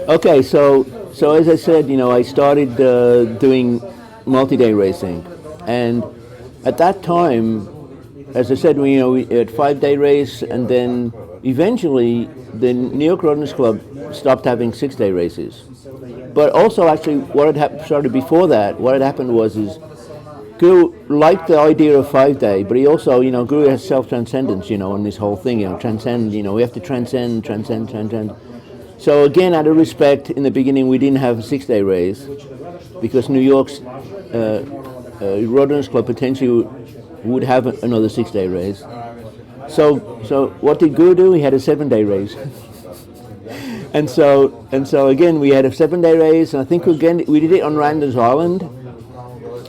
Okay, so as I said, I started doing multi-day racing, and at that time, as I said, we had 5-day race, and then eventually the New York Runners Club stopped having 6-day races. But also, actually, what had started before that, what had happened is Guru liked the idea of 5-day, but he also, Guru has self-transcendence, in this whole thing, transcend, we have to transcend. So again, out of respect, in the beginning, we didn't have a 6-day race because New York's Runners Club potentially would have another 6-day race. So what did Guru do? He had a 7-day race. and so again, we had a 7-day race, and I think again we did it on Randall's Island,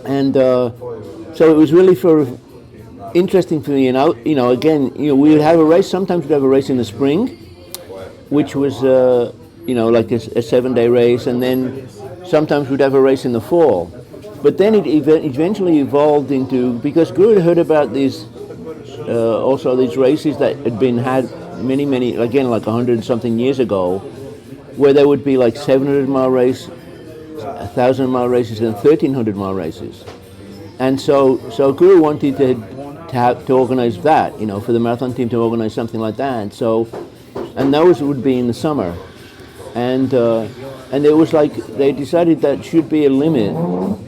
and so it was really interesting for me. Again, we would have a race. Sometimes we'd have a race in the spring, which was like a 7-day race, and then sometimes we'd have a race in the fall. But then it eventually evolved into, because Guru had heard about these also these races that had been had many again like 100 something years ago, where there would be like 700-mile race, 1,000-mile races, and 1,300-mile races. And so Guru wanted to organize that, for the marathon team to organize something like that. And those would be in the summer, and it was like they decided that should be a limit.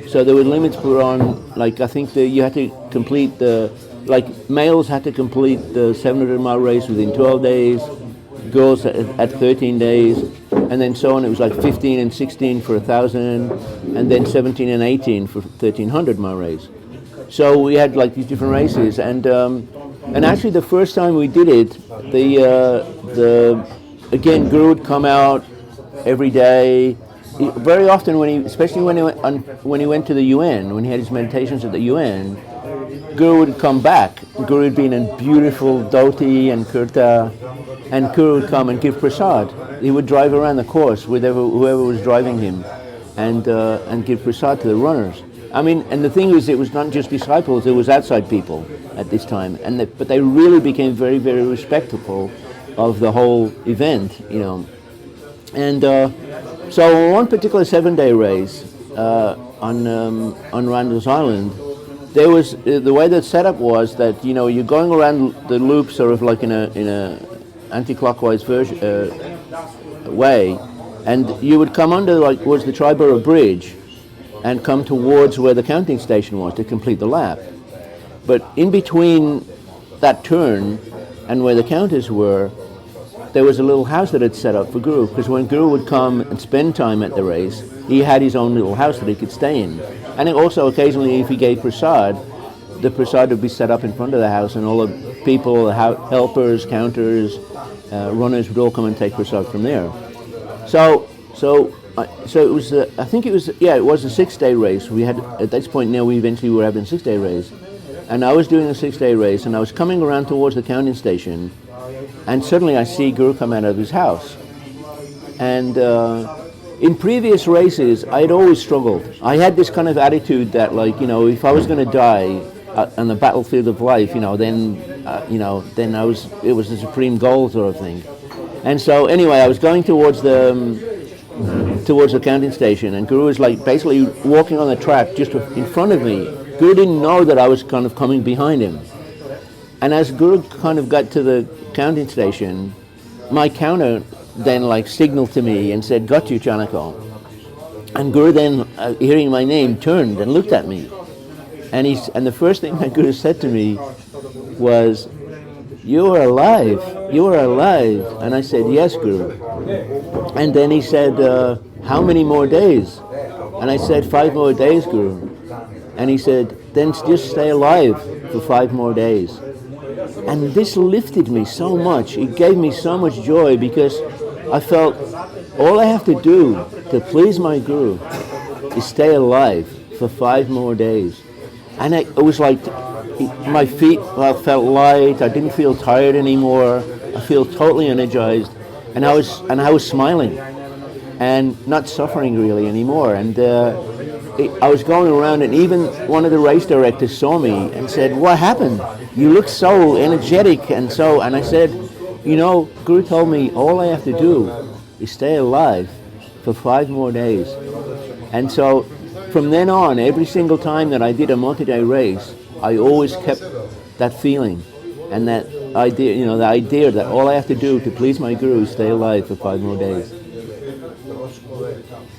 So there were limits put on, like I think you had to complete males had to complete the 700-mile race within 12 days, girls at 13 days, and then so on. It was like 15 and 16 for 1,000, and then 17 and 18 for 1,300-mile race. So we had like these different races, and actually the first time we did it, again Guru would come out every day. Very often especially when he went to the UN, when he had his meditations at the UN, Guru would come back. Guru would be in a beautiful dhoti and kurta, and Guru would come and give prasad. He would drive around the course with whoever was driving him, and give prasad to the runners. I mean, and the thing is, it was not just disciples; it was outside people at this time, but they really became very, very respectful of the whole event, And so on one particular 7-day race on Randall's Island, there was the way the setup was that you're going around the loop sort of like in a anti-clockwise way, and you would come under was the Triborough Bridge, and come towards where the counting station was to complete the lap. But in between that turn and where the counters were, there was a little house that had set up for Guru, because when Guru would come and spend time at the race, he had his own little house that he could stay in. And also occasionally if he gave prasad, the prasad would be set up in front of the house, and all the people, the helpers, counters, runners would all come and take prasad from there. So it was, I think it was a 6-day race. We had, at this point now, we eventually were having a 6-day race. And I was doing a 6-day race, and I was coming around towards the counting station, and suddenly I see Guru come out of his house. And in previous races, I'd always struggled. I had this kind of attitude that, if I was going to die on the battlefield of life, then it was the supreme goal sort of thing. And so anyway, I was going towards the counting station, and Guru was basically walking on the track just in front of me. Guru didn't know that I was kind of coming behind him. And as Guru kind of got to the counting station, my counter then signaled to me and said, "Got you, Chanakhya." And Guru then, hearing my name, turned and looked at me. And the first thing that Guru said to me was, "You are alive. You are alive." And I said, "Yes, Guru." And then he said, "How many more days?" And I said, 5 more days, Guru. And he said, "Then just stay alive for 5 more days." And this lifted me so much. It gave me so much joy, because I felt all I have to do to please my Guru is stay alive for 5 more days. And it was like my feet felt light. I didn't feel tired anymore. I feel totally energized, and I was smiling and not suffering really anymore. And I was going around, and even one of the race directors saw me and said, "What happened? You look so energetic." And I said, "Guru told me all I have to do is stay alive for 5 more days. And so from then on, every single time that I did a multi-day race, I always kept that feeling and that idea, the idea that all I have to do to please my guru is stay alive for 5 more days.